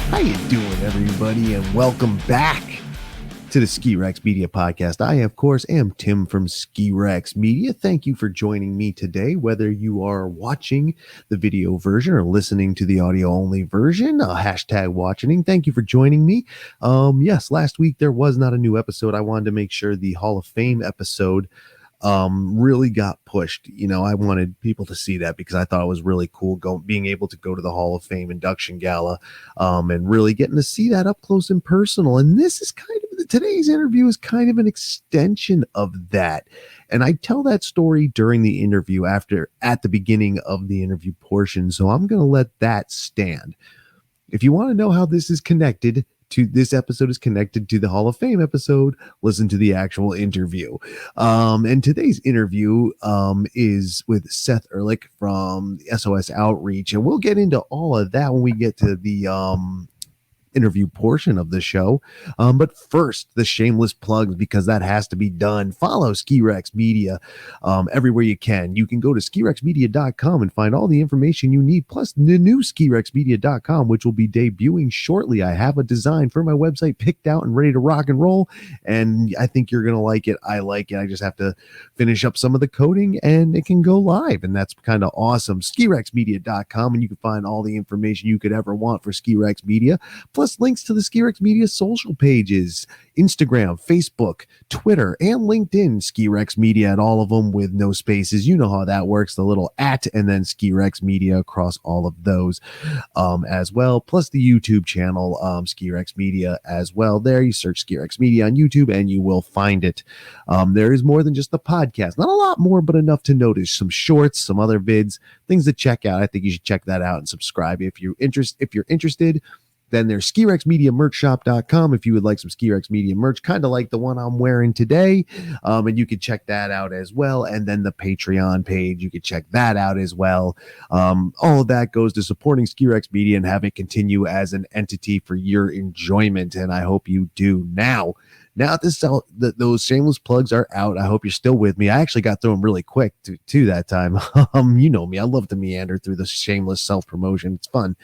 How you doing, everybody, and welcome back to the Ski Rex Media Podcast. I, of course, am Tim from Ski Rex Media. Thank you for joining me today, whether you are watching the video version or listening to the audio-only version, hashtag watching. Thank you for joining me. Yes, last week there was not a new episode. I wanted to make sure the Hall of Fame episode really got pushed. You know, I wanted people to see that because I thought it was really cool being able to go to the Hall of Fame induction gala and really getting to see that up close and personal. And this is today's interview is kind of an extension of that. And I tell that story during the interview at the beginning of the interview portion. So I'm going to let that stand. If you want to know how this episode is connected to the Hall of Fame episode, listen to the actual interview. And today's interview is with Seth Ehrlich from Sos Outreach. And we'll get into all of that when we get to the interview portion of the show. But first, the shameless plugs, because that has to be done. Follow Ski Rex Media everywhere you can. You can go to skirexmedia.com and find all the information you need, plus the new skirexmedia.com, which will be debuting shortly. I have a design for my website picked out and ready to rock and roll, and I think you're going to like it. I like it. I just have to finish up some of the coding and it can go live, and that's kind of awesome. skirexmedia.com, and you can find all the information you could ever want for Ski Rex Media, plus links to the Ski Rex Media social pages, Instagram, Facebook, Twitter, and LinkedIn. Ski Rex Media at all of them with no spaces. You know how that works, the little @ and then Ski Rex Media across all of those as well, plus the YouTube channel, Ski Rex Media as well. There you search Ski Rex Media on YouTube and you will find it. There is more than just the podcast, not a lot more, but enough to notice. Some shorts, some other vids, things to check out. I think you should check that out and subscribe if you're interested. Then there's skirexmediamerchshop.com if you would like some Ski Rex Media merch, kind of like the one I'm wearing today. And you can check that out as well. And then the Patreon page, you can check that out as well. All of that goes to supporting Ski Rex Media and have it continue as an entity for your enjoyment. And I hope you do. Now those shameless plugs are out. I hope you're still with me. I actually got through them really quick to that time. You know me. I love to meander through the shameless self-promotion. It's fun.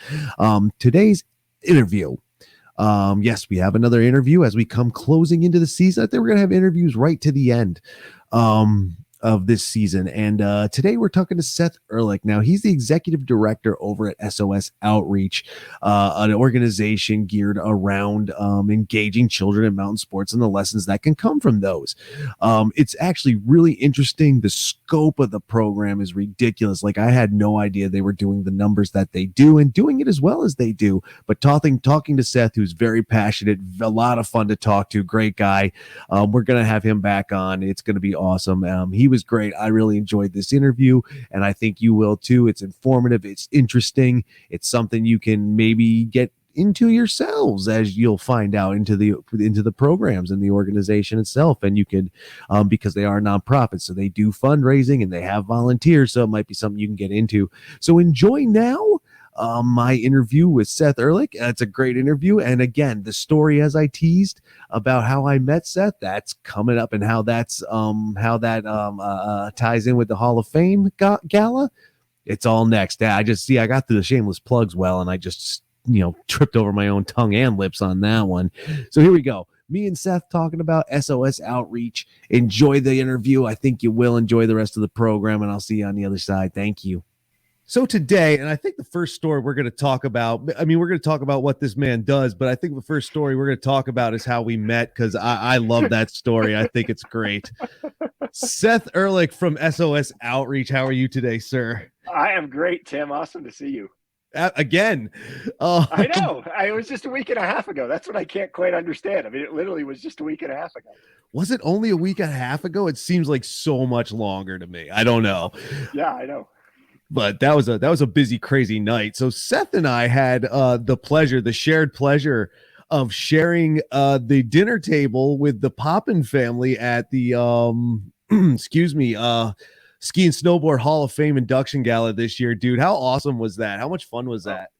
Today's interview. Yes, we have another interview as we come closing into the season. I think we're going to have interviews right to the end of this season. And today we're talking to Seth Ehrlich. Now, he's the executive director over at SOS Outreach, an organization geared around engaging children in mountain sports and the lessons that can come from those. It's actually really interesting. The scope of the program is ridiculous. Like, I had no idea they were doing the numbers that they do and doing it as well as they do. But talking to Seth, who's very passionate, a lot of fun to talk to, great guy. We're going to have him back on. It's going to be awesome. He was great. I really enjoyed this interview, and I think you will too. It's informative. It's interesting. It's something you can maybe get into yourselves, as you'll find out, into the programs and the organization itself. And you could, because they are nonprofits, so they do fundraising and they have volunteers, so it might be something you can get into. So enjoy now my interview with Seth Ehrlich. It's a great interview. And again, the story, as I teased about how I met Seth, that's coming up, and how that ties in with the Hall of Fame gala. It's all next. I got through the shameless plugs well, and I just, tripped over my own tongue and lips on that one. So here we go. Me and Seth talking about SOS Outreach. Enjoy the interview. I think you will enjoy the rest of the program, and I'll see you on the other side. Thank you. So today, and I think the first story we're going to talk about, we're going to talk about what this man does, but I think the first story we're going to talk about is how we met, because I love that story. I think it's great. Seth Ehrlich from SOS Outreach. How are you today, sir? I am great, Tim. Awesome to see you. Again. I know. It was just a week and a half ago. That's what I can't quite understand. I mean, it literally was just a week and a half ago. Was it only a week and a half ago? It seems like so much longer to me. I don't know. Yeah, I know. But that was a busy, crazy night. So Seth and I had the shared pleasure of sharing the dinner table with the Poppin family at the Ski and Snowboard Hall of Fame induction gala this year. Dude, how awesome was that? How much fun was that?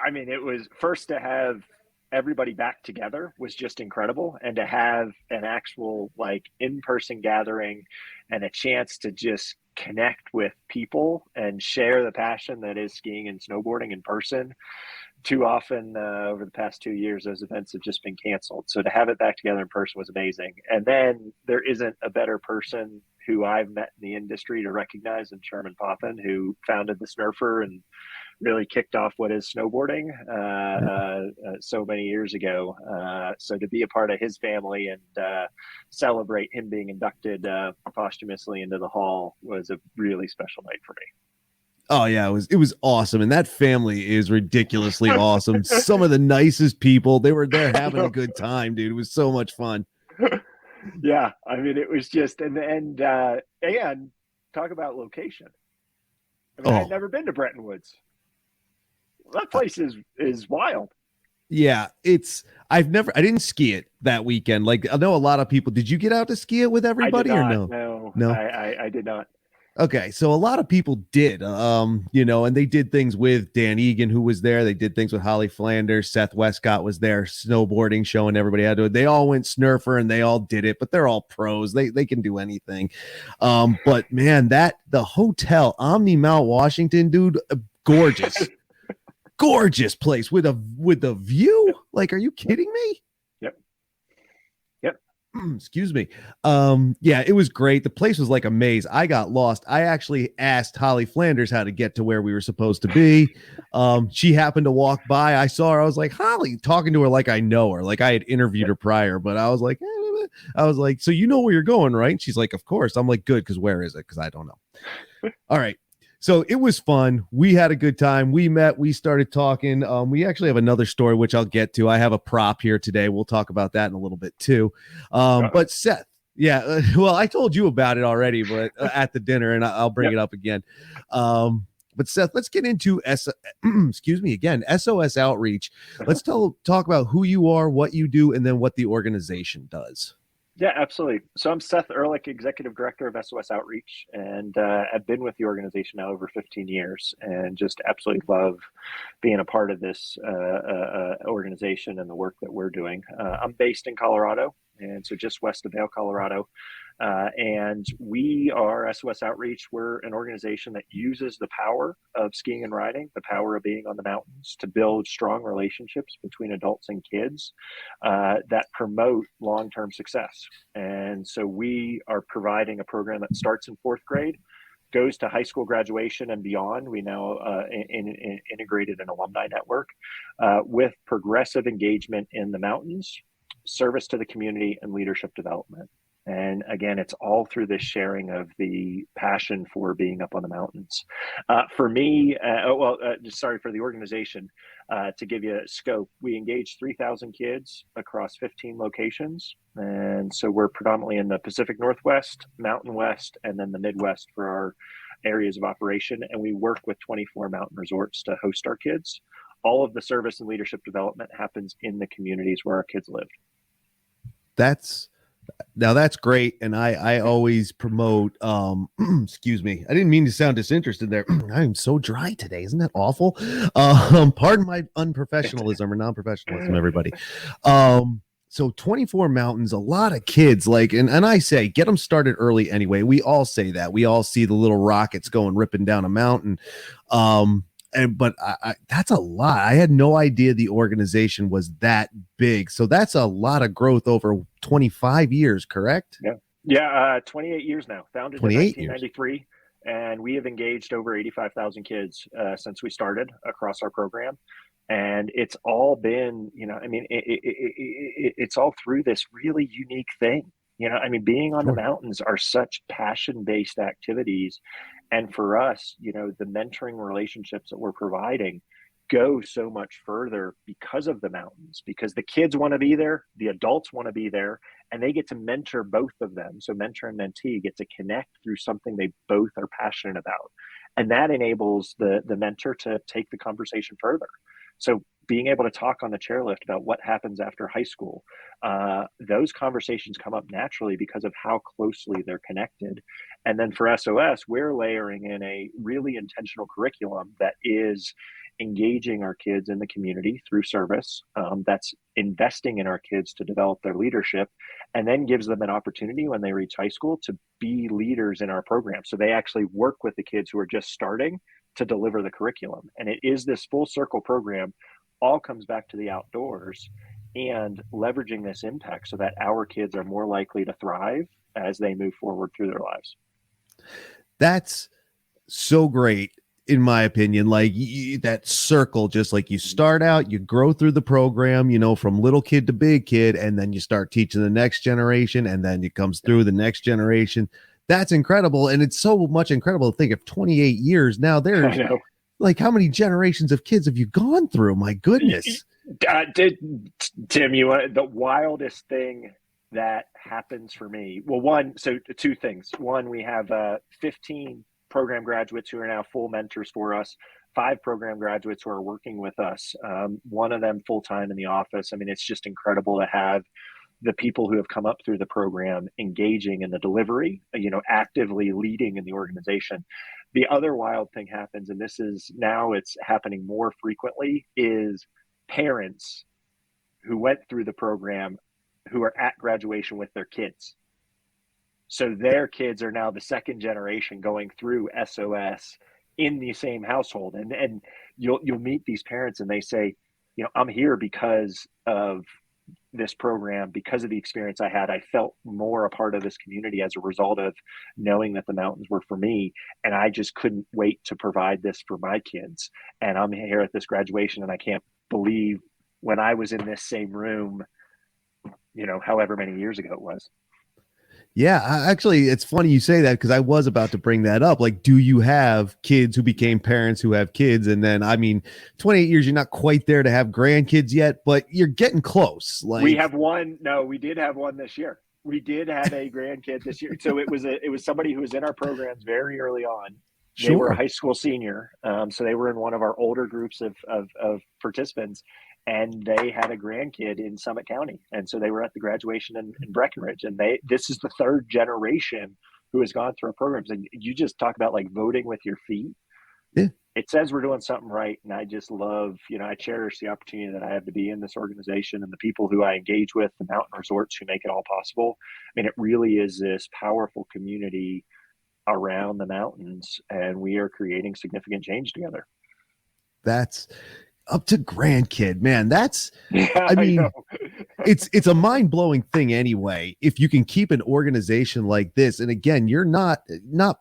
I mean, it was, first, to have everybody back together was just incredible, and to have an actual in-person gathering and a chance to just connect with people and share the passion that is skiing and snowboarding in person too often over the past 2 years, those events have just been canceled. So to have it back together in person was amazing. And then there isn't a better person who I've met in the industry to recognize than Sherman Poppin, who founded the Snurfer and really kicked off what is snowboarding so many years ago. So to be a part of his family and celebrate him being inducted posthumously into the hall was a really special night for me. Oh yeah, it was awesome, and that family is ridiculously awesome. Some of the nicest people. They were there having a good time, dude. It was so much fun. Yeah, I mean, it was just and talk about location. I mean, I had never been to Bretton Woods. That place is wild. Yeah, I didn't ski it that weekend. Like I know a lot of people. Did you get out to ski it with everybody or no? No, I did not. Okay, so a lot of people did, and they did things with Dan Egan, who was there. They did things with Holly Flanders. Seth Westcott was there, snowboarding, showing everybody how to do it. They all went snurfer and they all did it, but they're all pros. They can do anything. But man, the hotel, Omni Mount Washington, dude, gorgeous, gorgeous place with a view. Like, are you kidding me? Excuse me. Yeah, it was great. The place was like a maze. I got lost. I actually asked Holly Flanders how to get to where we were supposed to be. She happened to walk by. I saw her. I was like, Holly, talking to her like I know her, like I had interviewed her prior, but I was like, so you know where you're going, right? And she's like, of course. I'm like, good, because where is it? Because I don't know. All right. So it was fun. We had a good time. We met. We started talking. We actually have another story, which I'll get to. I have a prop here today. We'll talk about that in a little bit too. But Seth, well, I told you about it already, but at the dinner, and I'll bring it up again. But Seth, let's get into SOS Outreach. Let's talk about who you are, what you do, and then what the organization does. Yeah, absolutely. So I'm Seth Ehrlich, Executive Director of SOS Outreach, and I've been with the organization now over 15 years and just absolutely love being a part of this organization and the work that we're doing. I'm based in Colorado, and so just west of Vail, Colorado. And we are SOS Outreach. We're an organization that uses the power of skiing and riding, the power of being on the mountains, to build strong relationships between adults and kids that promote long-term success. And so we are providing a program that starts in fourth grade, goes to high school graduation and beyond. We now integrated an alumni network with progressive engagement in the mountains, service to the community, and leadership development. And again, it's all through this sharing of the passion for being up on the mountains. For me, sorry, for the organization, to give you a scope, we engage 3,000 kids across 15 locations. And so we're predominantly in the Pacific Northwest, Mountain West, and then the Midwest for our areas of operation. And we work with 24 mountain resorts to host our kids. All of the service and leadership development happens in the communities where our kids live. Now that's great, and I always promote. Excuse me, I didn't mean to sound disinterested there. I'm so dry today, isn't that awful? Pardon my unprofessionalism or non-professionalism, everybody. So 24 mountains, a lot of kids, like, and I say get them started early anyway. We all say that. We all see the little rockets going ripping down a mountain. But that's a lot. I had no idea the organization was that big. So that's a lot of growth over 25 years, correct? Yeah. 28 years now. Founded in 1993. Years. And we have engaged over 85,000 kids since we started across our program. And it's all been, it's all through this really unique thing. Being on the mountains are such passion-based activities. And for us, the mentoring relationships that we're providing go so much further because of the mountains, because the kids want to be there, the adults want to be there, and they get to mentor both of them. So mentor and mentee get to connect through something they both are passionate about. And that enables the mentor to take the conversation further. So being able to talk on the chairlift about what happens after high school, those conversations come up naturally because of how closely they're connected. And then for SOS, we're layering in a really intentional curriculum that is engaging our kids in the community through service, that's investing in our kids to develop their leadership, and then gives them an opportunity when they reach high school to be leaders in our program. So they actually work with the kids who are just starting to deliver the curriculum. And it is this full circle program all comes back to the outdoors and leveraging this impact so that our kids are more likely to thrive as they move forward through their lives. That's so great, in my opinion. Like that circle, just like you start out, you grow through the program, from little kid to big kid, and then you start teaching the next generation, and then it comes through the next generation. That's incredible. And it's so much incredible to think of 28 years now. There's like, how many generations of kids have you gone through? My goodness. Tim, the wildest thing that happens for me. Well, two things. One, we have 15 program graduates who are now full mentors for us, 5 program graduates who are working with us, one of them full-time in the office. I mean, it's just incredible to have the people who have come up through the program engaging in the delivery, actively leading in the organization. The other wild thing happens, and it's happening more frequently, is parents who went through the program who are at graduation with their kids. So their kids are now the second generation going through SOS in the same household. And you'll meet these parents and they say, I'm here because of this program, because of the experience I had. I felt more a part of this community as a result of knowing that the mountains were for me. And I just couldn't wait to provide this for my kids. And I'm here at this graduation and I can't believe when I was in this same room, however many years ago it was. Yeah, actually, it's funny you say that because I was about to bring that up. Like, do you have kids who became parents who have kids? And then, 28 years, you're not quite there to have grandkids yet, but you're getting close. Like, we have one. No, we did have one this year. We did have a grandkid this year. So it was somebody who was in our programs very early on. They were a high school senior. So they were in one of our older groups of participants. And they had a grandkid in Summit County. And so they were at the graduation in Breckenridge. And this is the third generation who has gone through our programs. And you just talk about like voting with your feet. Yeah. It says we're doing something right. And I just love, I cherish the opportunity that I have to be in this organization and the people who I engage with, the mountain resorts who make it all possible. I mean, it really is this powerful community around the mountains, and we are creating significant change together. That's up to grandkid, man. That's, it's a mind-blowing thing anyway. If you can keep an organization like this, and again, you're not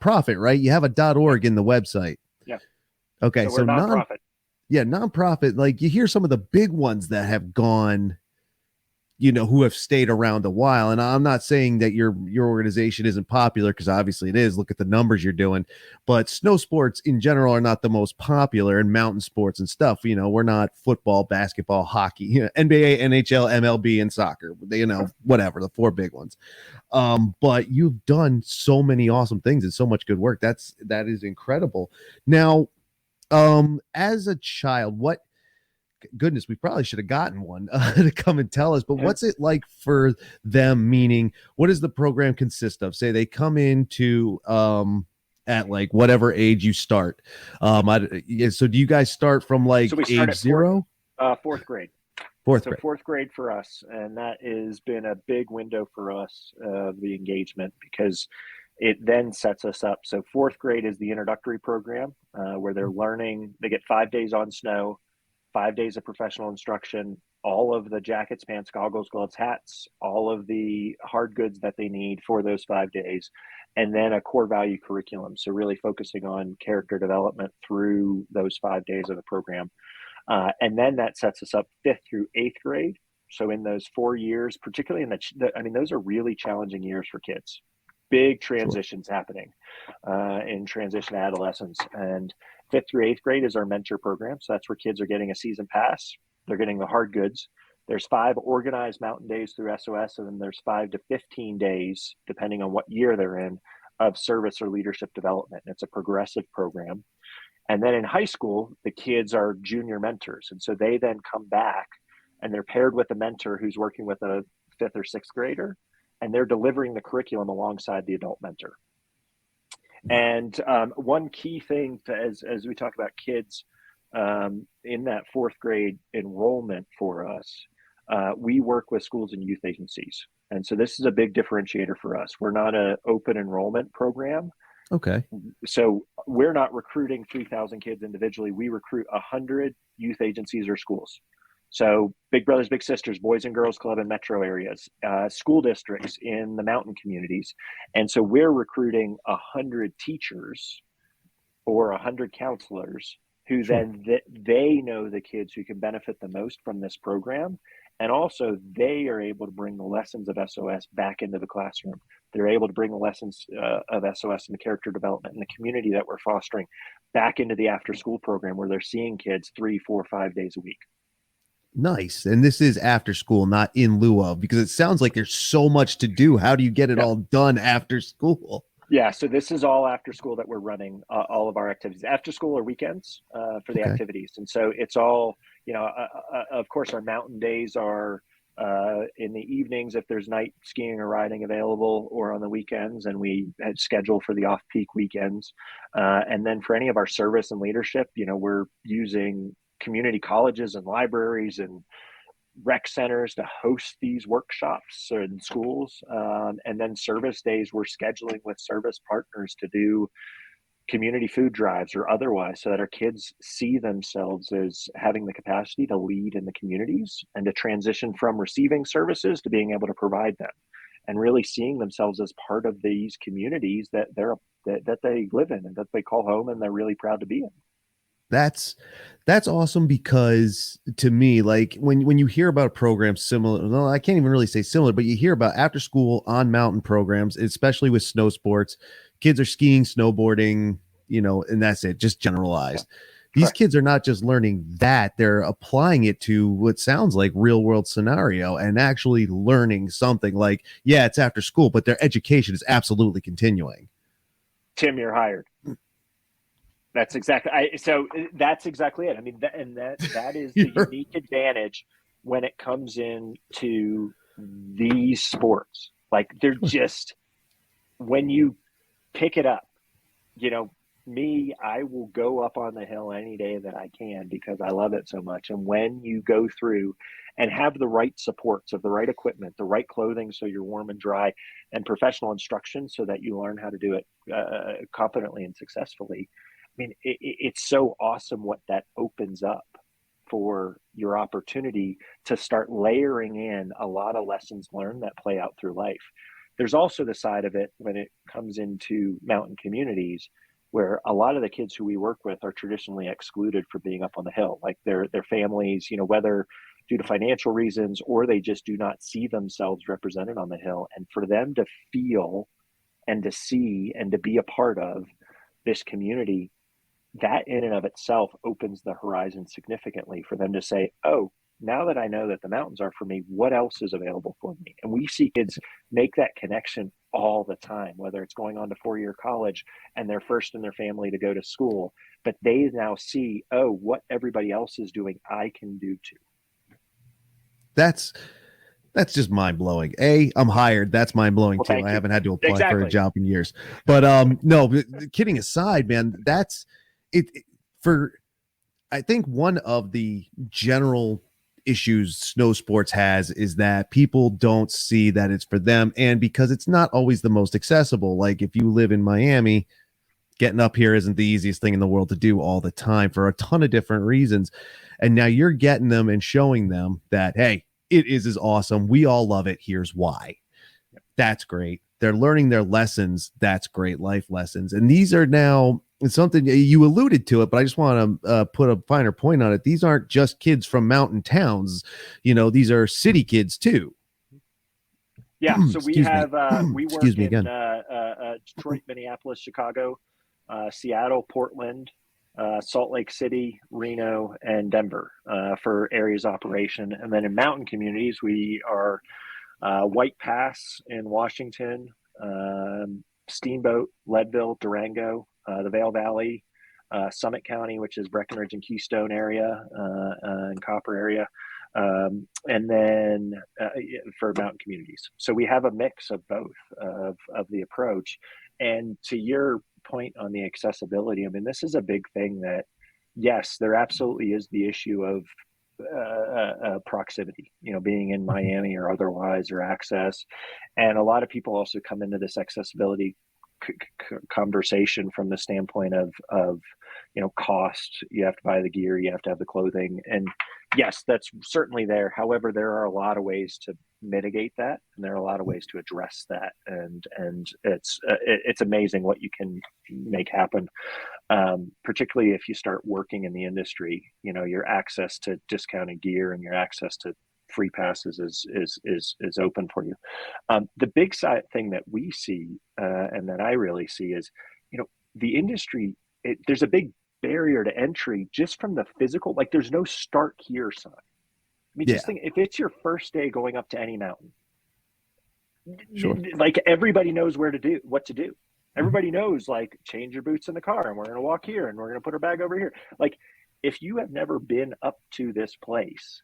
profit, right? You have a .org in the website. Yeah. Okay. So nonprofit. Nonprofit. Like you hear some of the big ones that have gone, who have stayed around a while. And I'm not saying that your organization isn't popular, because obviously it is. Look at the numbers you're doing. But snow sports in general are not the most popular, and mountain sports and stuff. We're not football, basketball, hockey, NBA, NHL, MLB, and soccer. Whatever, the 4 big ones. But you've done so many awesome things and so much good work. That is incredible. Now, as a child, goodness, we probably should have gotten one to come and tell us, but what's it like for them? Meaning, what does the program consist of? Say they come into at like whatever age you start. So do you guys start from like age 0? 4th grade. Fourth grade for us, and that has been a big window for us, the engagement, because it then sets us up. So 4th grade is the introductory program where they're learning. They get 5 days on snow, 5 days of professional instruction, all of the jackets, pants, goggles, gloves, hats, all of the hard goods that they need for those 5 days, and then a core value curriculum. So really focusing on character development through those 5 days of the program. And then that sets us up 5th through 8th grade. So in those 4 years, particularly those are really challenging years for kids. Big transitions happening in transition to adolescence. And 5th through 8th grade is our mentor program. So that's where kids are getting a season pass. They're getting the hard goods. There's 5 organized mountain days through SOS, and then there's 5 to 15 days, depending on what year they're in, of service or leadership development. And it's a progressive program. And then in high school, the kids are junior mentors. And so they then come back and they're paired with a mentor who's working with a 5th or 6th grader, and they're delivering the curriculum alongside the adult mentor. And one key thing as we talk about kids in that 4th grade enrollment for us, we work with schools and youth agencies. And so this is a big differentiator for us. We're not an open enrollment program. Okay. So we're not recruiting 3,000 kids individually. We recruit 100 youth agencies or schools. So Big Brothers Big Sisters, Boys and Girls Club in metro areas, school districts in the mountain communities. And so we're recruiting 100 teachers or 100 counselors who Sure. then they know the kids who can benefit the most from this program. And also they are able to bring the lessons of SOS back into the classroom. They're able to bring the lessons of SOS and the character development and the community that we're fostering back into the after school program where they're seeing kids 3, 4, 5 days a week. Nice. And this is after school, not in lieu of, because it sounds like there's so much to do. How do you get it Yeah. all done after school? Yeah, so this is all after school that we're running all of our activities after school or weekends for the Okay. activities. And so it's all, of course, our mountain days are in the evenings if there's night skiing or riding available, or on the weekends, and we had schedule for the off-peak weekends. And then for any of our service and leadership, we're using community colleges and libraries and rec centers to host these workshops in schools. And then service days, we're scheduling with service partners to do community food drives or otherwise, so that our kids see themselves as having the capacity to lead in the communities and to transition from receiving services to being able to provide them, and really seeing themselves as part of these communities that they live in and that they call home and they're really proud to be in. That's awesome, because to me, like when you hear about programs similar, no, I can't even really say similar, but you hear about after school on mountain programs, especially with snow sports, kids are skiing, snowboarding, and that's it, just generalized. These Correct. kids are not just learning that, they're applying it to what sounds like real world scenario and actually learning something. Like, yeah, it's after school, but their education is absolutely continuing. Tim, you're hired. That's exactly. That's exactly it. I mean, that is the unique advantage when it comes into these sports. Like, they're just, when you pick it up, I will go up on the hill any day that I can because I love it so much. And when you go through and have the right supports of the right equipment, the right clothing so you're warm and dry, and professional instruction so that you learn how to do it confidently and successfully. I mean, it's so awesome what that opens up for your opportunity to start layering in a lot of lessons learned that play out through life. There's also the side of it when it comes into mountain communities where a lot of the kids who we work with are traditionally excluded from being up on the hill, like their families, whether due to financial reasons or they just do not see themselves represented on the hill. And for them to feel and to see and to be a part of this community, that in and of itself opens the horizon significantly for them to say, oh, now that I know that the mountains are for me, what else is available for me? And we see kids make that connection all the time, whether it's going on to 4-year college and they're first in their family to go to school, but they now see, oh, what everybody else is doing, I can do too. That's just mind blowing. I'm hired. That's mind blowing too. I haven't had to apply for a job in years. But no, kidding aside, man, that's it for. I think one of the general issues snow sports has is that people don't see that it's for them, and because it's not always the most accessible. Like if you live in Miami, getting up here isn't the easiest thing in the world to do all the time for a ton of different reasons. And now you're getting them and showing them that, hey, it is awesome. We all love it. Here's why. That's great. They're learning their lessons. That's great life lessons. And these are now something you alluded to it, but I just want to put a finer point on it. These aren't just kids from mountain towns. These are city kids too. Yeah. So we have, we work in Detroit, Minneapolis, Chicago, Seattle, Portland, Salt Lake City, Reno, and Denver for areas of operation. And then in mountain communities, we are White Pass in Washington, Steamboat, Leadville, Durango, the Vail Valley, Summit County, which is Breckenridge and Keystone area and Copper area, and then for mountain communities. So we have a mix of both of the approach. And to your point on the accessibility, I mean, this is a big thing that, yes, there absolutely is the issue of proximity, being in Miami or otherwise, or access. And a lot of people also come into this accessibility conversation from the standpoint of cost. You have to buy the gear, you have to have the clothing, and yes, that's certainly there. However, there are a lot of ways to mitigate that, and there are a lot of ways to address that, and it's amazing what you can make happen. Particularly if you start working in the industry, your access to discounted gear and your access to free passes is open for you. The big side thing that we see, and that I really see, is the industry. There's a big barrier to entry just from the physical. Like, there's no start here sign. I mean, just think, if it's your first day going up to any mountain, sure, like, everybody knows what to do. Everybody knows, like, change your boots in the car, and we're going to walk here, and we're going to put our bag over here. Like, if you have never been up to this place,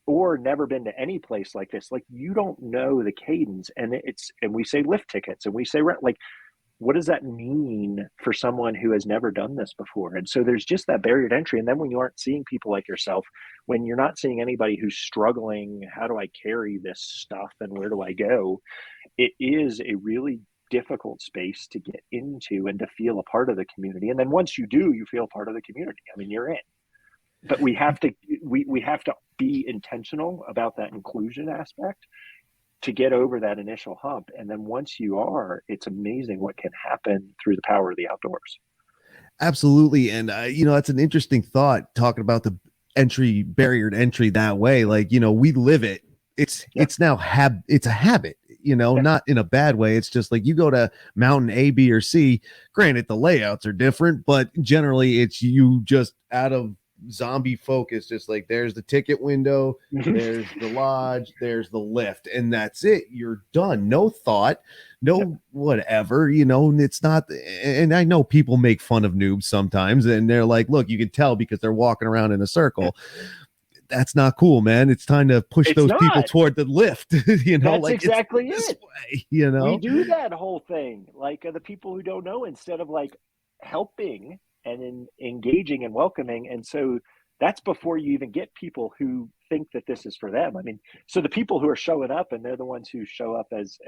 or never been to any place like this, like, you don't know the cadence. And we say lift tickets, and we say rent. Like, what does that mean for someone who has never done this before? And so there's just that barrier to entry. And then when you aren't seeing people like yourself, when you're not seeing anybody who's struggling, how do I carry this stuff and where do I go? It is a really difficult space to get into and to feel a part of the community. And then once you do, you feel part of the community. I mean, you're in. But we have to be intentional about that inclusion aspect to get over that initial hump. And then once you are, it's amazing what can happen through the power of the outdoors. Absolutely. And, that's an interesting thought, talking about the barrier to entry that way. Like, we live it. It's now it's a habit, not in a bad way. It's just like, you go to mountain A, B, or C. Granted, the layouts are different, but generally it's you just out of zombie focus, just like, there's the ticket window, there's the lodge, there's the lift, and that's it. You're done. No thought, no whatever, it's not. And I know people make fun of noobs sometimes, and they're like, look, you can tell because they're walking around in a circle. That's not cool, man. It's time to push those people toward the lift. That's like, exactly it. Way, we do that whole thing, like, the people who don't know, instead of like helping and engaging and welcoming. And so that's before you even get people who think that this is for them. I mean, so the people who are showing up, and they're the ones who show up as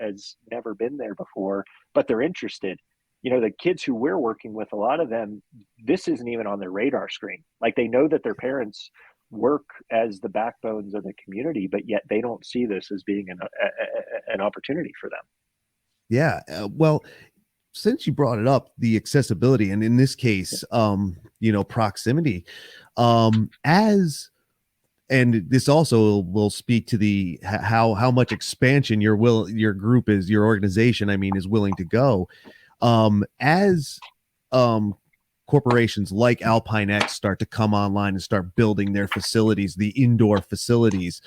never been there before, but they're interested. The kids who we're working with, a lot of them, this isn't even on their radar screen. Like, they know that their parents work as the backbones of the community, but yet they don't see this as being an opportunity for them. Yeah. Well, since you brought it up, the accessibility, and in this case, proximity, and this also will speak to the how much expansion your organization, is willing to go, as corporations like Alpine X start to come online and start building their facilities, the indoor facilities.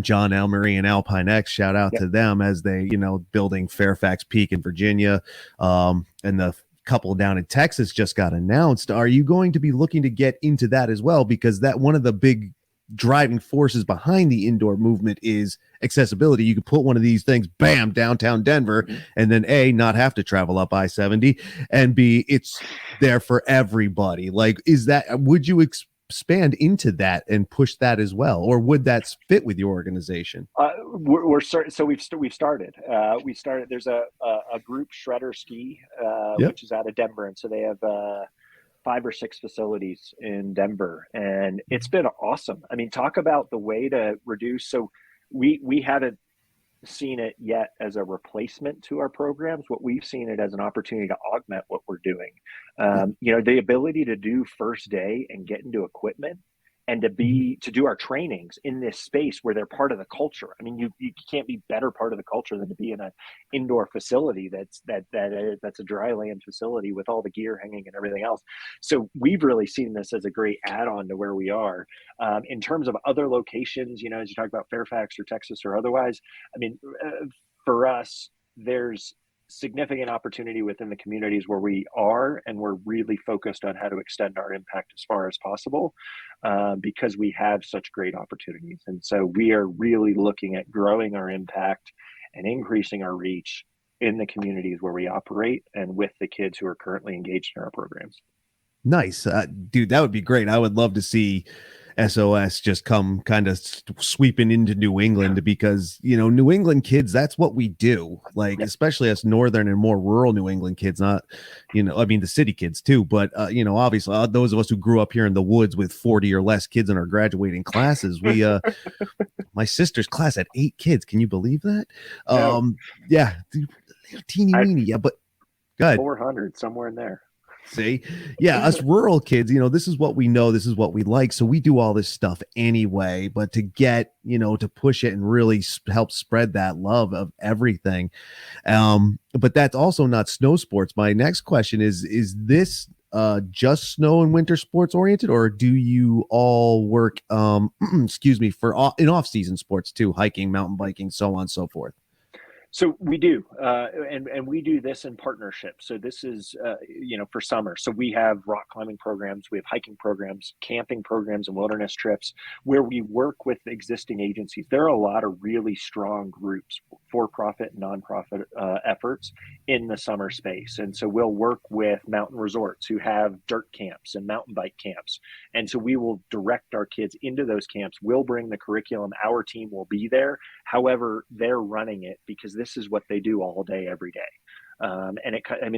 John Elmery and Alpine X, shout out to them, as they, building Fairfax Peak in Virginia, and the couple down in Texas just got announced. Are you going to be looking to get into that as well? Because that one of the big driving forces behind the indoor movement is accessibility. You could put one of these things, bam, downtown Denver, and then A, not have to travel up I-70, and B, it's there for everybody. Like, would you expand into that and push that as well, or would that fit with your organization? We're starting. So we've started. We started. There's a group, Shredder Ski, which is out of Denver, and so they have 5 or 6 facilities in Denver, and it's been awesome. I mean, talk about the way to reduce. So we haven't seen it yet as a replacement to our programs. What we've seen it as an opportunity to augment what we're doing. The ability to do first day and get into equipment, and to do our trainings in this space where they're part of the culture. I mean, you can't be better part of the culture than to be in an indoor facility that's a dry land facility with all the gear hanging and everything else. So we've really seen this as a great add-on to where we are. In terms of other locations, as you talk about Fairfax or Texas or otherwise, I mean, for us, there's significant opportunity within the communities where we are, and we're really focused on how to extend our impact as far as possible, because we have such great opportunities. And so we are really looking at growing our impact and increasing our reach in the communities where we operate and with the kids who are currently engaged in our programs. Nice. Dude, that would be great. I would love to see SOS just come kind of sweeping into New England because, New England kids, that's what we do. Like, Yeah. especially us northern and more rural New England kids, not, I mean, the city kids too, but, obviously those of us who grew up here in the woods with 40 or less kids in our graduating classes, my sister's class had 8 kids. Can you believe that? No, Yeah, teeny I weeny. Yeah, but good. 400 somewhere in there. See, yeah, us rural kids, this is what we know, this is what we like. So we do all this stuff anyway. But to get, to push it and really help spread that love of everything. But that's also not snow sports. My next question is this just snow and winter sports oriented, or do you all work, excuse me, in off season sports too, hiking, mountain biking, so on and so forth? So we do, and we do this in partnership. So this is, for summer. So we have rock climbing programs, we have hiking programs, camping programs, and wilderness trips where we work with existing agencies. There are a lot of really strong groups, for-profit, nonprofit efforts in the summer space. And so we'll work with mountain resorts who have dirt camps and mountain bike camps. And so we will direct our kids into those camps. We'll bring the curriculum. Our team will be there. However, they're running it because this is what they do all day, every day.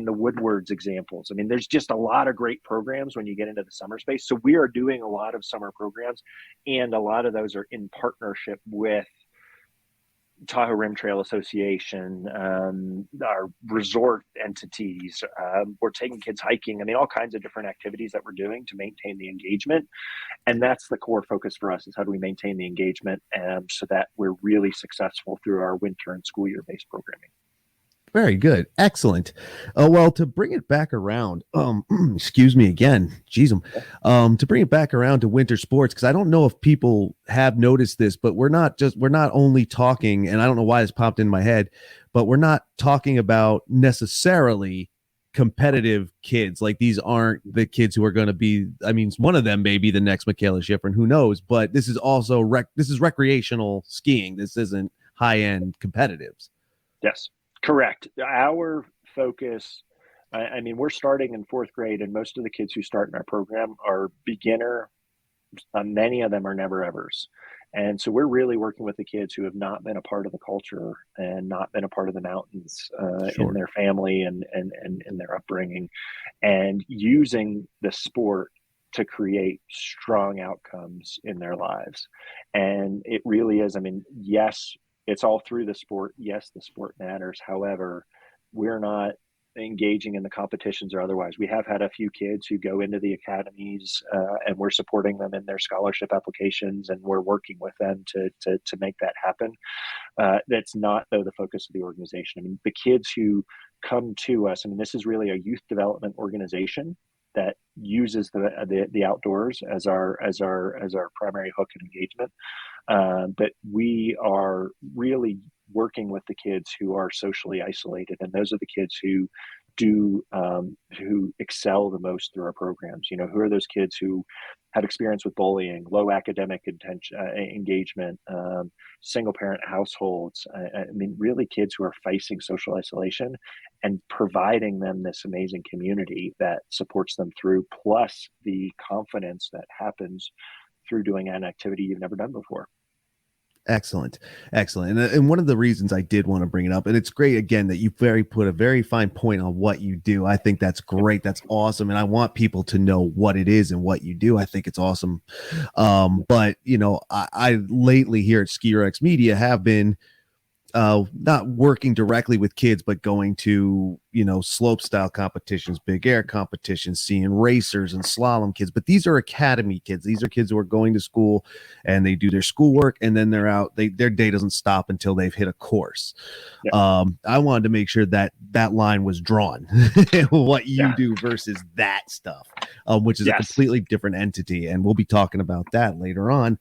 The Woodwards examples. I mean, there's just a lot of great programs when you get into the summer space. So we are doing a lot of summer programs, and a lot of those are in partnership with Tahoe Rim Trail Association, our resort entities. We're taking kids hiking. I mean, all kinds of different activities that we're doing to maintain the engagement. And that's the core focus for us, is how do we maintain the engagement so that we're really successful through our winter and school year based programming. Very good. Excellent. Well, to bring it back around, excuse me again, geez, to bring it back around to winter sports, because I don't know if people have noticed this, but we're not only talking, and I don't know why this popped in my head, but we're not talking about necessarily competitive kids. Like, these aren't the kids who are going to be, I mean, one of them may be the next Michaela Schifrin, who knows, but this is also this is recreational skiing. This isn't high-end competitives. Yes. Correct. Our focus, we're starting in 4th grade, and most of the kids who start in our program are beginner. Many of them are never evers. And so we're really working with the kids who have not been a part of the culture and not been a part of the mountains in their family and in their upbringing, and using the sport to create strong outcomes in their lives. And it really is, yes, it's all through the sport. Yes, the sport matters. However, we're not engaging in the competitions or otherwise. We have had a few kids who go into the academies, and we're supporting them in their scholarship applications, and we're working with them to make that happen. That's not, though, the focus of the organization. The kids who come to us, this is really a youth development organization that uses the outdoors as our primary hook and engagement. But we are really working with the kids who are socially isolated, and those are the kids who excel the most through our programs. Who are those kids who have experience with bullying, low academic engagement, single parent households. Really kids who are facing social isolation, and providing them this amazing community that supports them through, plus the confidence that happens through doing an activity you've never done before. Excellent. And one of the reasons I did want to bring it up, and it's great again that you put a very fine point on what you do. I think that's great. That's awesome. And I want people to know what it is and what you do. I think it's awesome. But I lately here at Ski Rex Media have been not working directly with kids, but going to, slope style competitions, big air competitions, seeing racers and slalom kids. But these are academy kids. These are kids who are going to school and they do their schoolwork, and then they're out. Their day doesn't stop until they've hit a course. Yeah. I wanted to make sure that line was drawn, what you do versus that stuff, which is a completely different entity. And we'll be talking about that later on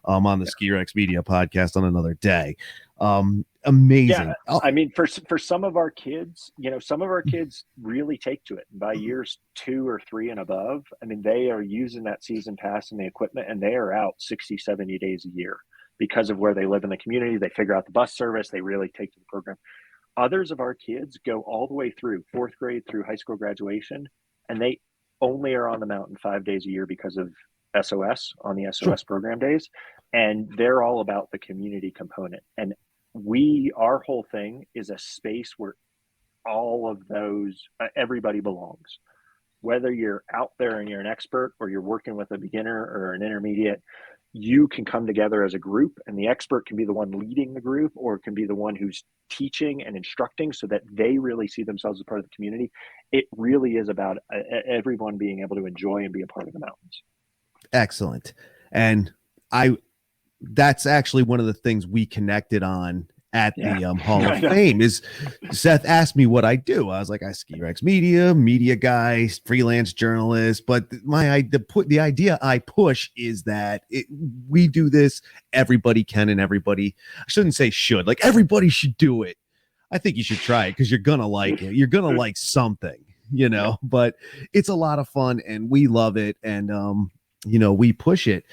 the Ski Rex Media podcast on another day. Amazing. Yeah. For some of our kids, some of our kids really take to it. And by years 2 or 3 and above, they are using that season pass and the equipment, and they are out 60, 70 days a year because of where they live in the community. They figure out the bus service. They really take to the program. Others of our kids go all the way through 4th grade through high school graduation, and they only are on the mountain 5 days a year because of SOS on the SOS Sure. program days, and they're all about the community component. And our whole thing is a space where all of those, everybody belongs. Whether you're out there and you're an expert, or you're working with a beginner or an intermediate, you can come together as a group, and the expert can be the one leading the group, or can be the one who's teaching and instructing, so that they really see themselves as part of the community. It really is about everyone being able to enjoy and be a part of the mountains. Excellent. And I that's actually one of the things we connected on at the Hall of Fame. Is Seth asked me what I do. I was like, I ski Rex media guy, freelance journalist. But the idea I push is that we do this. Everybody can, and everybody, I shouldn't say should, like everybody should do it. I think you should try it because you're gonna like it. You're gonna like something, but it's a lot of fun and we love it. And we push it.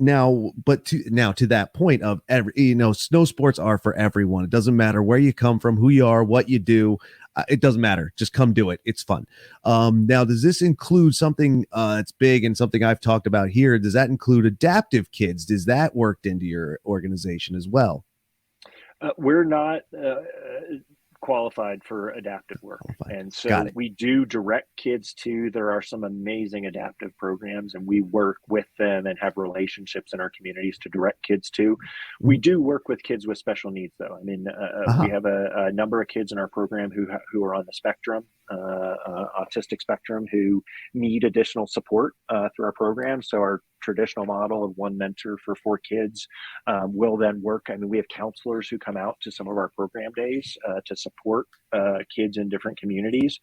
Now to that point of snow sports are for everyone. It doesn't matter where you come from, who you are, what you do. It doesn't matter. Just come do it. It's fun. Now, does this include something that's big and something I've talked about here? Does that include adaptive kids? Does that worked into your organization as well? We're not qualified for adaptive work. And so we do direct kids to, there are some amazing adaptive programs, and we work with them and have relationships in our communities to direct kids to. We do work with kids with special needs, though. I mean, we have a number of kids in our program who are on the spectrum, autistic spectrum, who need additional support through our program. So our traditional model of one mentor for 4 kids will then work. I mean, we have counselors who come out to some of our program days to support kids in different communities.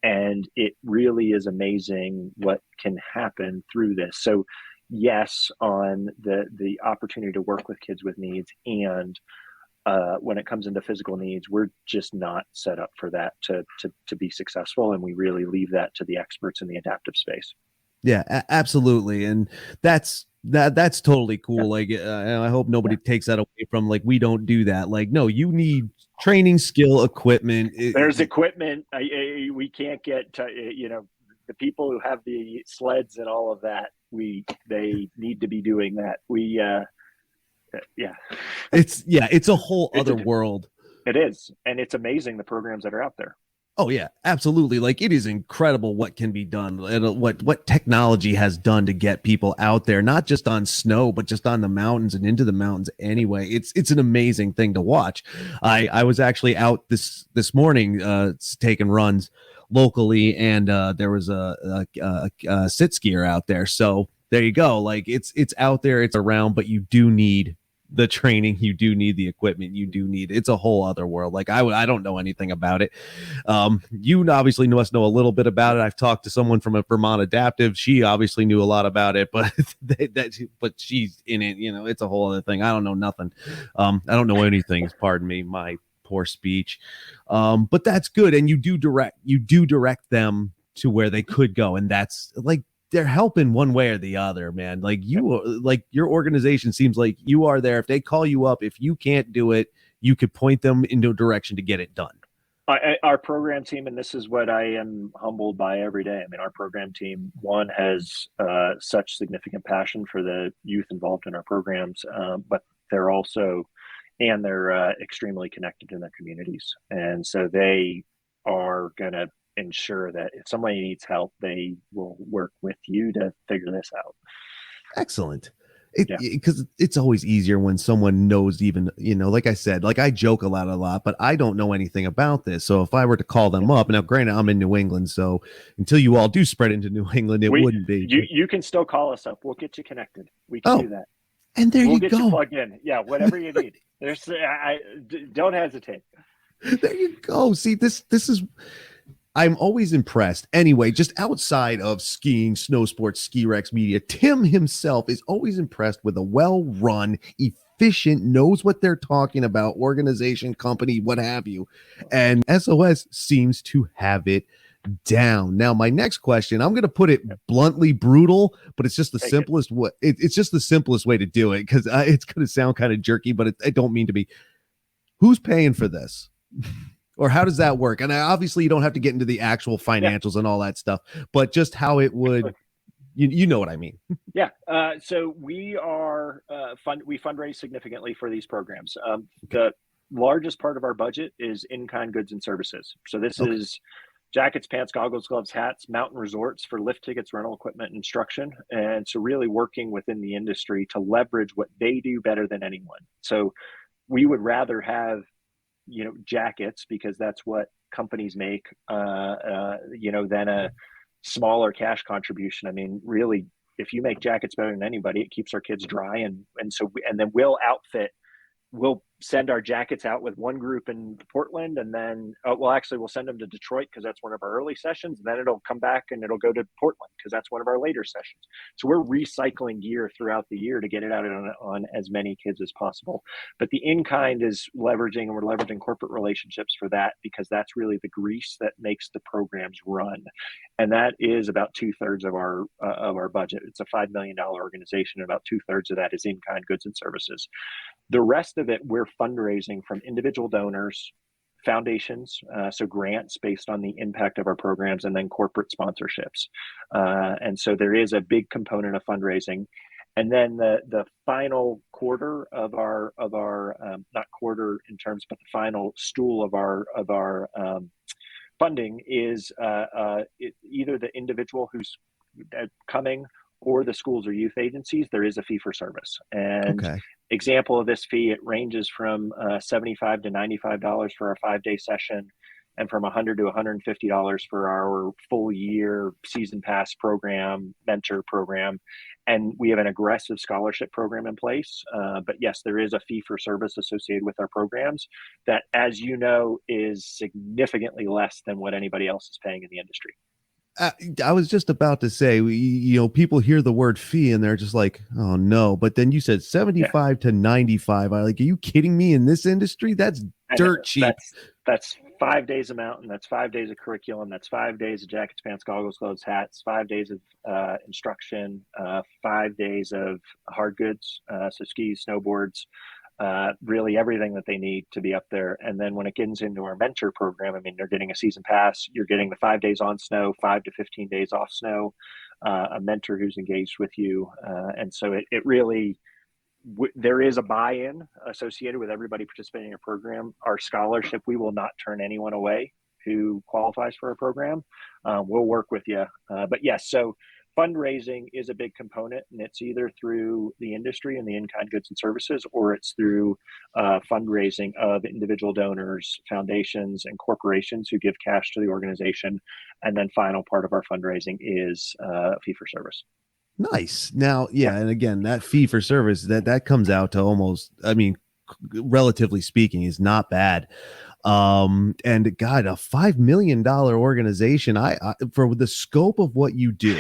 And it really is amazing what can happen through this. So yes, on the opportunity to work with kids with needs, and when it comes into physical needs, we're just not set up for that to be successful. And we really leave that to the experts in the adaptive space. Yeah, absolutely. And that's totally cool. Like, I hope nobody takes that away from, like, we don't do that. Like, no, you need training, skill, equipment. There's equipment. We can't get to, the people who have the sleds and all of that. They need to be doing that. It's a whole other world. It is. And it's amazing, the programs that are out there. Oh yeah, absolutely. Like, it is incredible what can be done, and what technology has done to get people out there, not just on snow, but just on the mountains and into the mountains anyway. It's an amazing thing to watch. I was actually out this morning taking runs locally, and there was a sit skier out there. So there you go. Like, it's out there, it's around, but you do need the training, you do need the equipment, it's a whole other world. Like, I don't know anything about it. You obviously must know a little bit about it. I've talked to someone from a Vermont Adaptive. She obviously knew a lot about it, but but she's in it. It's a whole other thing. I don't know nothing. I don't know anything. Pardon me, my poor speech. But that's good, and you do direct them to where they could go, and that's like, they're helping one way or the other, man. Like, your organization seems like you are there. If they call you up, if you can't do it, you could point them into a direction to get it done. Our program team, and this is what I am humbled by every day. I mean, our program team, one, has such significant passion for the youth involved in our programs, but they're extremely connected in their communities. And so they are going to ensure that if somebody needs help, they will work with you to figure this out. Excellent. Because it's always easier when someone knows, even, like I said, like, I joke a lot, but I don't know anything about this. So if I were to call them up, now granted, I'm in New England, so until you all do spread into New England, wouldn't be. You can still call us up. We'll get you connected. We can do that. And we'll get you plugged in. Yeah, whatever you need. Don't hesitate. There you go. See, this is, I'm always impressed. Anyway, just outside of skiing, snow sports, Ski Rex Media, Tim himself is always impressed with a well-run, efficient, knows what they're talking about, organization, company, what have you. And SOS seems to have it down. Now, my next question, I'm going to put it bluntly brutal, but it's just the simplest way. It's just the simplest way to do it, because it's going to sound kind of jerky, but I don't mean to be. Who's paying for this? Or how does that work? And obviously, you don't have to get into the actual financials and all that stuff, but just how it would you know what I mean. Yeah. So we are we fundraise significantly for these programs. The largest part of our budget is in-kind goods and services. So this is jackets, pants, goggles, gloves, hats, mountain resorts for lift tickets, rental equipment, and instruction. And so really working within the industry to leverage what they do better than anyone. So we would rather have, jackets, because that's what companies make, than a smaller cash contribution. I mean, really, if you make jackets better than anybody, it keeps our kids dry. And then we'll send our jackets out with one group in Portland, and then we'll send them to Detroit because that's one of our early sessions. And then it'll come back and it'll go to Portland because that's one of our later sessions. So we're recycling gear throughout the year to get it out on as many kids as possible. But the in-kind is leveraging, and we're leveraging corporate relationships for that, because that's really the grease that makes the programs run. And that is about 2/3 of our budget. It's a $5 million organization, and about 2/3 of that is in-kind goods and services. The rest of it, we're fundraising from individual donors, foundations, so grants based on the impact of our programs, and then corporate sponsorships. And so there is a big component of fundraising. And then the final quarter of our not quarter in terms, but the final stool of our funding is either the individual who's coming, or the schools or youth agencies. There is a fee for service. And example of this fee, it ranges from $75 to $95 for our 5-day session, and from $100 to $150 for our full year season pass program, mentor program. And we have an aggressive scholarship program in place. But yes, there is a fee for service associated with our programs that, as you know, is significantly less than what anybody else is paying in the industry. I was just about to say, people hear the word fee and they're just like, oh no. But then you said 75 to 95. Are you kidding me? In this industry, that's dirt cheap. That's 5 days of mountain. That's 5 days of curriculum. That's 5 days of jackets, pants, goggles, gloves, hats. 5 days of instruction. 5 days of hard goods, so skis, snowboards. Really everything that they need to be up there. And then when it gets into our mentor program, I mean, they're getting a season pass. You're getting the 5 days on snow, 5 to 15 days off snow, a mentor who's engaged with you. And so it really, there is a buy-in associated with everybody participating in a program. Our scholarship, we will not turn anyone away who qualifies for a program. We'll work with you. But yes, so fundraising is a big component, and it's either through the industry and the in-kind goods and services, or it's through fundraising of individual donors, foundations, and corporations who give cash to the organization. And then final part of our fundraising is fee for service. Nice. Now, and again, that fee for service, that comes out to almost, I mean, relatively speaking, is not bad. And God, a $5 million organization, I for the scope of what you do,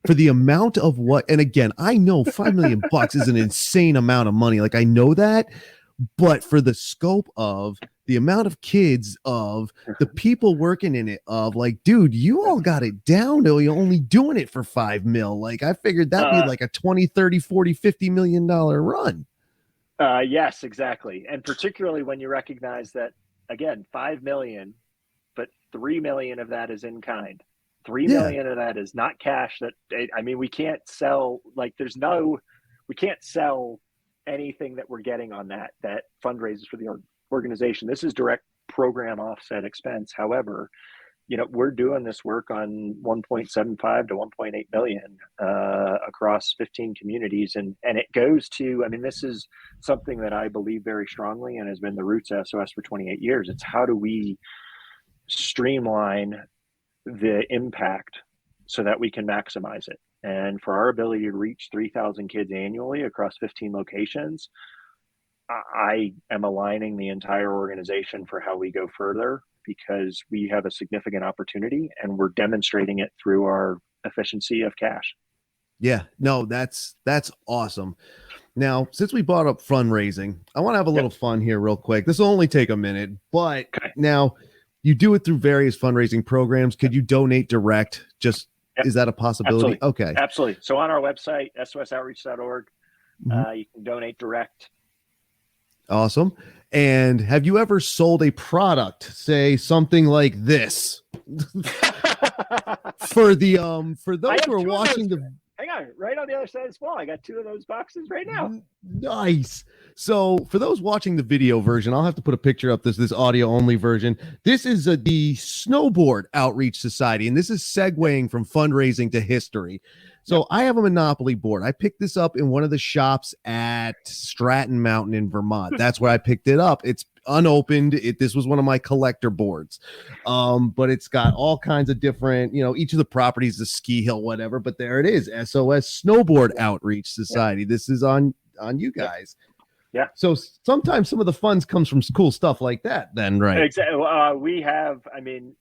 for the amount of what, and again, I know $5 million is an insane amount of money. Like, I know that, but for the scope of the amount of kids, of the people working in it, of like, dude, you all got it down to you're only doing it for $5 million. Like, I figured that'd be like a 20, 30, 40, $50 million run. Yes, exactly. And particularly when you recognize that, again, 5 million, but 3 million of that is in kind. 3 million of that is not cash. We can't sell, we can't sell anything that we're getting on that fundraises for the organization. This is direct program offset expense. However, we're doing this work on 1.75 to 1.8 million across 15 communities. And it goes to, this is something that I believe very strongly and has been the roots of SOS for 28 years. It's how do we streamline the impact so that we can maximize it. And for our ability to reach 3,000 kids annually across 15 locations, I am aligning the entire organization for how we go further, because we have a significant opportunity and we're demonstrating it through our efficiency of cash. Yeah, no, that's awesome. Now, since we brought up fundraising, I want to have a little fun here real quick. This will only take a minute, but now you do it through various fundraising programs. Could you donate direct? Is that a possibility? Absolutely. Okay. Absolutely. So on our website, sosoutreach.org, you can donate direct. Awesome. And have you ever sold a product, say something like this? For those who are watching hang on, right on the other side of this wall, I got 2 of those boxes right now. Nice. So for those watching the video version, I'll have to put a picture up this audio only version. This is the Snowboard Outreach Society, and this is segueing from fundraising to history. So I have a Monopoly board. I picked this up in one of the shops at Stratton Mountain in Vermont. That's where I picked it up. It's unopened. This was one of my collector boards, but it's got all kinds of different, each of the properties, the ski hill, whatever. But there it is, SOS Snowboard Outreach Society. This is on you guys. Yeah. So sometimes some of the funds comes from cool stuff like that. Then, right? Exactly. We have. I mean,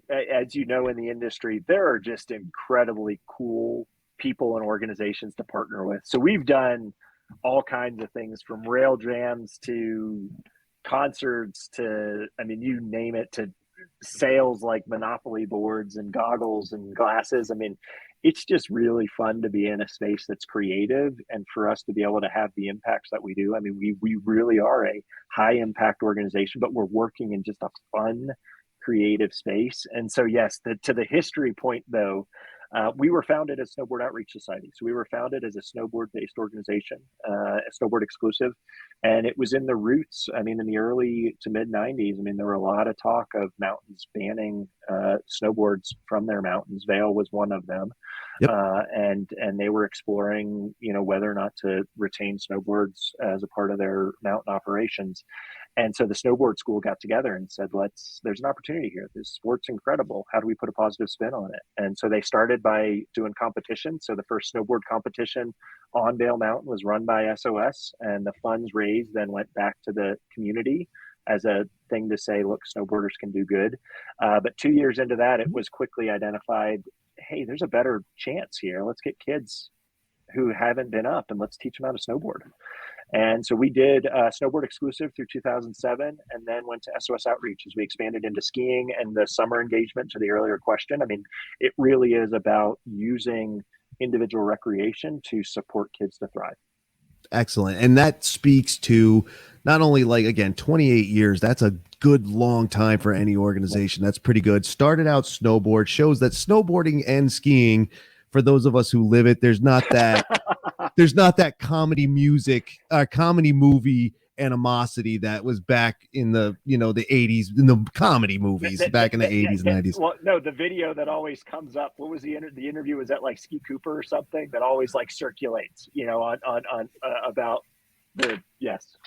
as you know, in the industry, there are just incredibly cool people and organizations to partner with. So we've done all kinds of things, from rail jams to concerts to, I mean, you name it, to sales like Monopoly boards and goggles and glasses. I mean, it's just really fun to be in a space that's creative, and for us to be able to have the impacts that we do. I mean, we really are a high impact organization, but we're working in just a fun, creative space. And so, yes, to the history point though, we were founded as Snowboard Outreach Society. So we were founded as a snowboard-based organization, a snowboard exclusive, and it was in the roots. I mean, in the early to mid '90s, I mean, there were a lot of talk of mountains banning snowboards from their mountains. Vail was one of them. Yep. And they were exploring, whether or not to retain snowboards as a part of their mountain operations. And so the snowboard school got together and said, there's an opportunity here. This sport's incredible. How do we put a positive spin on it? And so they started by doing competition. So the first snowboard competition on Vail Mountain was run by SOS, and the funds raised then went back to the community as a thing to say, look, snowboarders can do good. But 2 years into that, it was quickly identified, hey, there's a better chance here. Let's get kids who haven't been up and let's teach them how to snowboard. And so we did snowboard exclusive through 2007, and then went to SOS Outreach as we expanded into skiing and the summer engagement. To the earlier question, I mean, it really is about using individual recreation to support kids to thrive. Excellent. And that speaks to not only, again, 28 years, that's a good long time for any organization. That's pretty good. Started out snowboard, shows that snowboarding and skiing, for those of us who live it, there's not that comedy movie animosity that was back in the the 80s, in the comedy movies back in the 80s and 90s. Well, no, the video that always comes up, what was the interview? Was that like Ski Cooper or something that always circulates, on about the yes.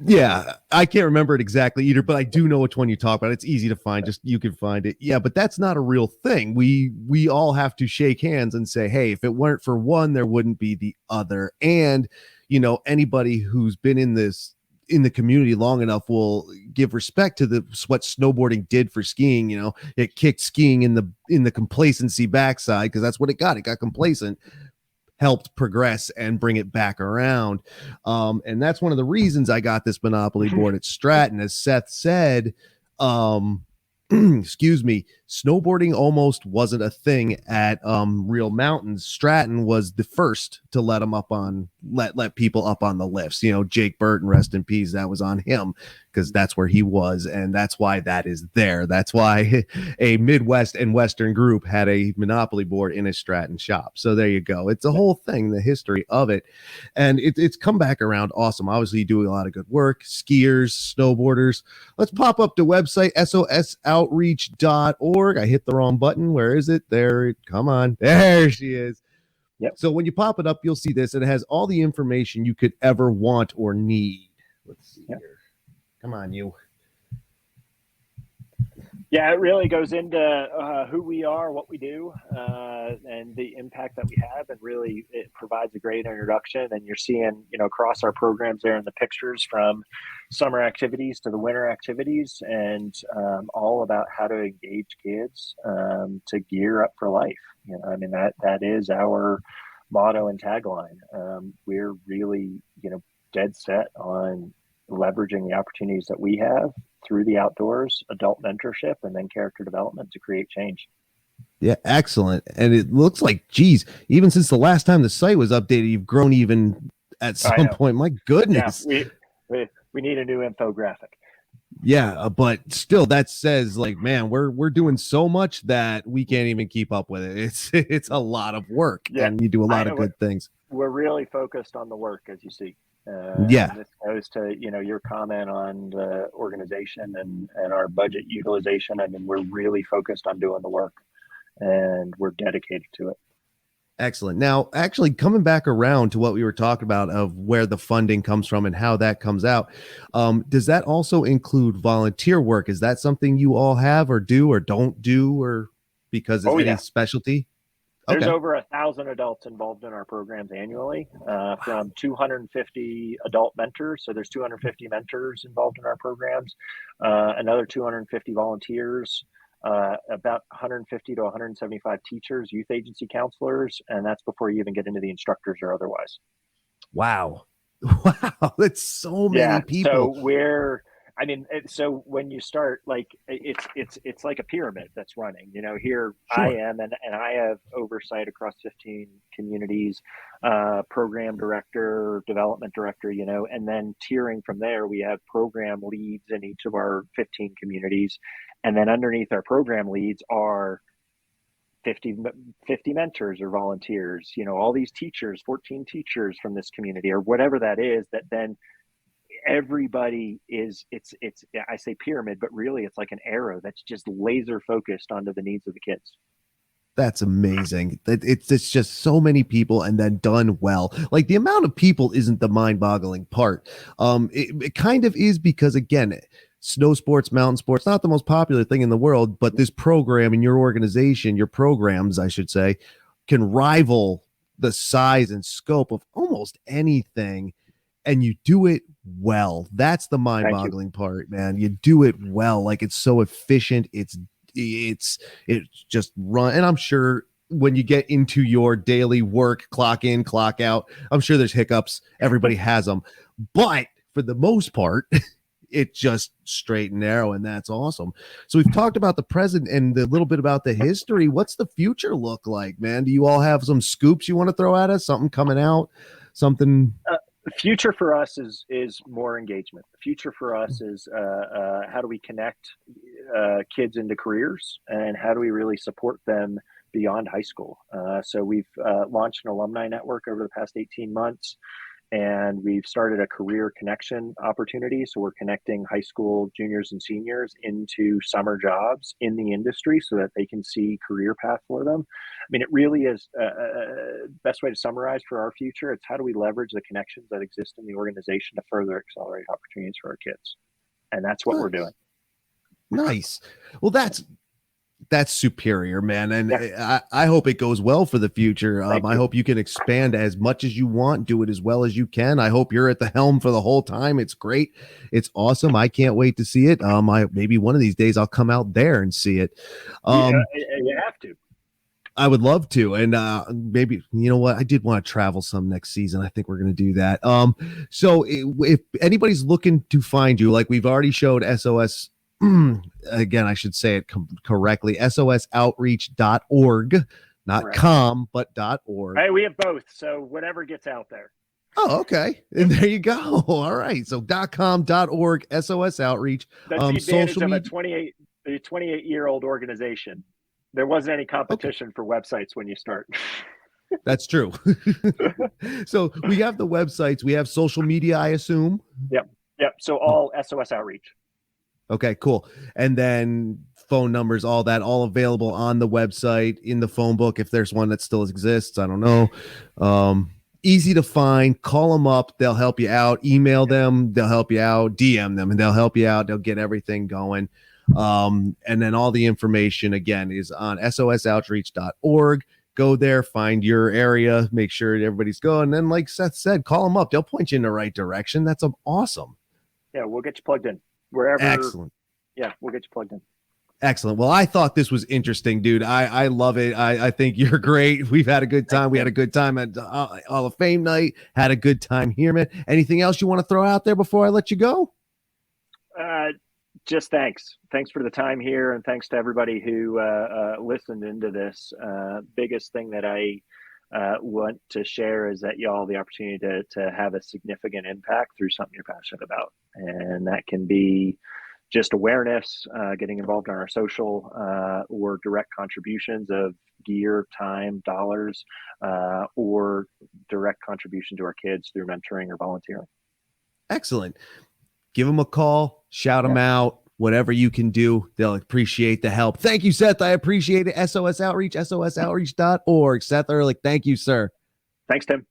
Yeah, I can't remember it exactly either, but I do know which one you talk about. It's easy to find. Just you can find it. Yeah, but that's not a real thing. We all have to shake hands and say, hey, if it weren't for one, there wouldn't be the other. And anybody who's been in the community long enough will give respect to what snowboarding did for skiing. It kicked skiing in the complacency backside, because that's what it got. It got complacent, helped progress and bring it back around. And that's one of the reasons I got this Monopoly board at Stratton. As Seth said, excuse me, snowboarding almost wasn't a thing at real mountains. Stratton was the first to let them up on let people up on the lifts. Jake Burton, rest in peace, that was on him, because that's where he was, and that's why that is there. That's why a Midwest and Western group had a Monopoly board in a Stratton shop. So there you go. It's a whole thing, the history of it, and it's come back around. Awesome. Obviously, doing a lot of good work. Skiers, snowboarders. Let's pop up the website, sosoutreach.org. I hit the wrong button. Where is it? There. Come on. There she is. Yep. So when you pop it up, you'll see this. It has all the information you could ever want or need. Let's see here. Come on, you. Yeah, it really goes into who we are, what we do, and the impact that we have, and really it provides a great introduction. And you're seeing, across our programs there in the pictures, from summer activities to the winter activities, and all about how to engage kids to gear up for life. That is our motto and tagline. We're really, dead set on leveraging the opportunities that we have through the outdoors, adult mentorship, and then character development to create change. Yeah, excellent. And it looks like, geez, even since the last time the site was updated, you've grown even at some point. My goodness. Yeah, we need a new infographic. Yeah, but still, that says like, man, we're doing so much that we can't even keep up with it. It's a lot of work, Yeah, and you do a lot of good things. we're really focused on the work, as you see. Yeah, And this goes to, your comment on the organization and our budget utilization. I mean, we're really focused on doing the work, and we're dedicated to it. excellent. Now, actually, coming back around to what we were talking about of where the funding comes from and how that comes out, does that also include volunteer work? Is that something you all have or do or don't do, or because it's Oh any yeah, specialty? there's Okay. over 1,000 adults involved in our programs annually, from 250 adult mentors. So there's 250 mentors involved in our programs, another 250 volunteers, about 150 to 175 teachers, youth agency counselors, and that's before you even get into the instructors or otherwise. Wow. Wow, that's so many Yeah. So people. so when you start, like, it's like a pyramid that's running. Here I Sure. am, and I have oversight across 15 communities, program director, development director, and then tiering from there, we have program leads in each of our 15 communities, and then underneath our program leads are 50 mentors or volunteers, all these teachers, 14 teachers from this community or whatever that is, that then everybody it's I say pyramid, but really it's like an arrow that's just laser focused onto the needs of the kids. That's amazing. It's just so many people and then done well. Like the amount of people isn't the mind-boggling part. It kind of is because again, snow sports, mountain sports, not the most popular thing in the world, but this program in your organization, your programs, I should say, can rival the size and scope of almost anything, and you do it well. That's the Thank you. mind-boggling part, man. You do it well. Like it's so efficient. It's just run. And I'm sure when you get into your daily work, clock in, clock out, I'm sure there's hiccups. Everybody has them. But for the most part, it's just straight and narrow, and that's awesome. So we've talked about the present and a little bit about the history. What's the future look like, man? Do you all have some scoops you want to throw at us? Something coming out? Something? The future for us is more engagement. The future for us is, how do we connect kids into careers, and how do we really support them beyond high school. So we've launched an alumni network over the past 18 months, and we've started a career connection opportunity. So we're connecting high school juniors and seniors into summer jobs in the industry so that they can see career path for them. I mean, it really is best way to summarize for our future. It's how do we leverage the connections that exist in the organization to further accelerate opportunities for our kids, and that's what we're doing. Nice. Well, that's superior, man. And Yeah. I hope it goes well for the future. I You. hope you can expand as much as you want, do it as well as you can. I hope you're at the helm for the whole time. It's great. It's awesome. I can't wait to see it. Maybe one of these days I'll come out there and see it. You have to. I would love to. And maybe, you know what? I did want to travel some next season. I think we're going to do that. So if anybody's looking to find you, like we've already showed SOS, again, I should say it correctly, sosoutreach.org, not Correct. com, but .org. Hey, we have both. So whatever gets out there. Oh, okay. And there you go. All right. So .com, .org, SOS Outreach. That's the advantage Social of a media. 28-year-old organization. There wasn't any competition for websites when you start. That's true. So we have the websites. We have social media, I assume. Yep. So all SOS Outreach. Okay, cool. And then phone numbers, all that, all available on the website, in the phone book, if there's one that still exists. I don't know. Easy to find. Call them up. They'll help you out. Email them. They'll help you out. DM them and they'll help you out. They'll get everything going. And then all the information, again, is on sosoutreach.org. Go there, find your area, make sure everybody's going. And then, like Seth said, call them up. They'll point you in the right direction. That's awesome. Yeah, we'll get you plugged in. Wherever. Excellent. Yeah, we'll get you plugged in. Excellent. Well, I thought this was interesting, dude. I love it. I think you're great. We've had a good time. We had a good time at Hall of Fame night. Had a good time here, man. Anything else you want to throw out there before I let you go? Just thanks. Thanks for the time here, and thanks to everybody who listened into this. Biggest thing that I want to share is that y'all the opportunity to have a significant impact through something you're passionate about, and that can be just awareness, getting involved on our social, or direct contributions of gear, time, dollars, or direct contribution to our kids through mentoring or volunteering. Excellent. Give them a call, shout them out, whatever you can do. They'll appreciate the help. Thank you, Seth. I appreciate it. SOS Outreach, sosoutreach.org. Seth Ehrlich, thank you, sir. Thanks, Tim.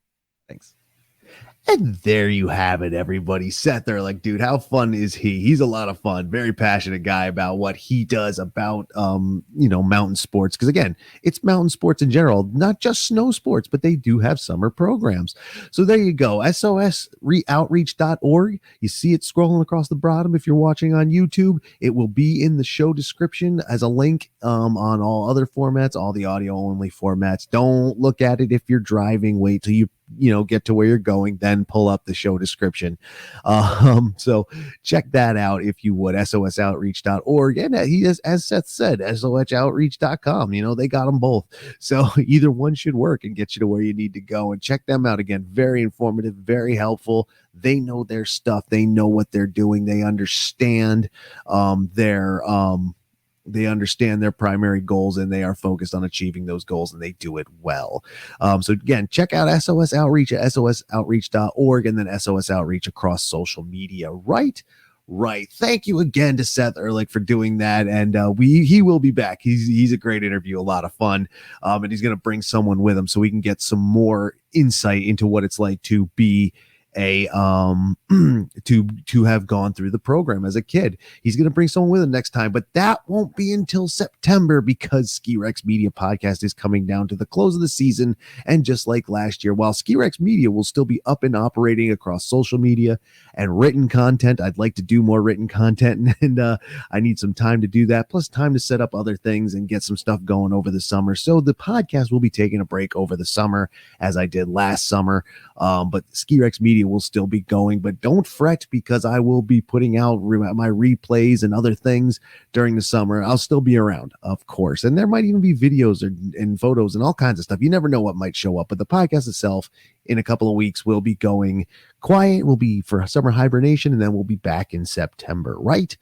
Thanks. And there you have it, everybody. Seth Ehrlich, dude, how fun is he? He's a lot of fun. Very passionate guy about what he does about, mountain sports. Because again, it's mountain sports in general, not just snow sports, but they do have summer programs. So there you go. SOSOutreach.org. You see it scrolling across the bottom. If you're watching on YouTube, it will be in the show description as a link on all other formats, all the audio only formats. Don't look at it if you're driving. Wait till you get to where you're going, then pull up the show description. So check that out if you would. sosoutreach.org. And he is, as Seth said, sosoutreach.com. They got them both. So either one should work and get you to where you need to go. And check them out again. Very informative, very helpful. They know their stuff. They know what they're doing. They understand they understand their primary goals, and they are focused on achieving those goals, and they do it well. So again, check out SOS Outreach at sosoutreach.org, and then SOS Outreach across social media. Right. Thank you again to Seth Ehrlich for doing that. And he will be back. He's a great interview, a lot of fun. And he's going to bring someone with him so we can get some more insight into what it's like to be to have gone through the program as a kid. He's going to bring someone with him next time, but that won't be until September because Ski Rex Media Podcast is coming down to the close of the season. And just like last year, while Ski Rex Media will still be up and operating across social media and written content, I'd like to do more written content, and I need some time to do that, plus time to set up other things and get some stuff going over the summer. So the podcast will be taking a break over the summer as I did last summer, but Ski Rex Media will still be going. But don't fret, because I will be putting out my replays and other things during the summer. I'll still be around, of course, and there might even be videos and photos and all kinds of stuff. You never know what might show up, but the podcast itself in a couple of weeks will be going quiet. Will be for summer hibernation, and then we'll be back in September. Right.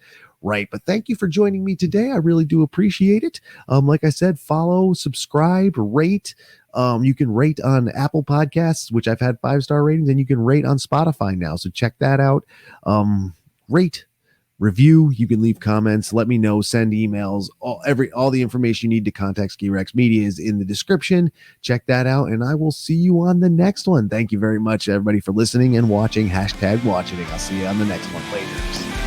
But thank you for joining me today. I really do appreciate it. Like I said, follow, subscribe, rate. You can rate on Apple Podcasts, which I've had 5-star ratings, and you can rate on Spotify now. So check that out. Rate, review. You can leave comments. Let me know. Send emails. All the information you need to contact Ski Rex Media is in the description. Check that out, and I will see you on the next one. Thank you very much, everybody, for listening and watching. #watching. I'll see you on the next one later.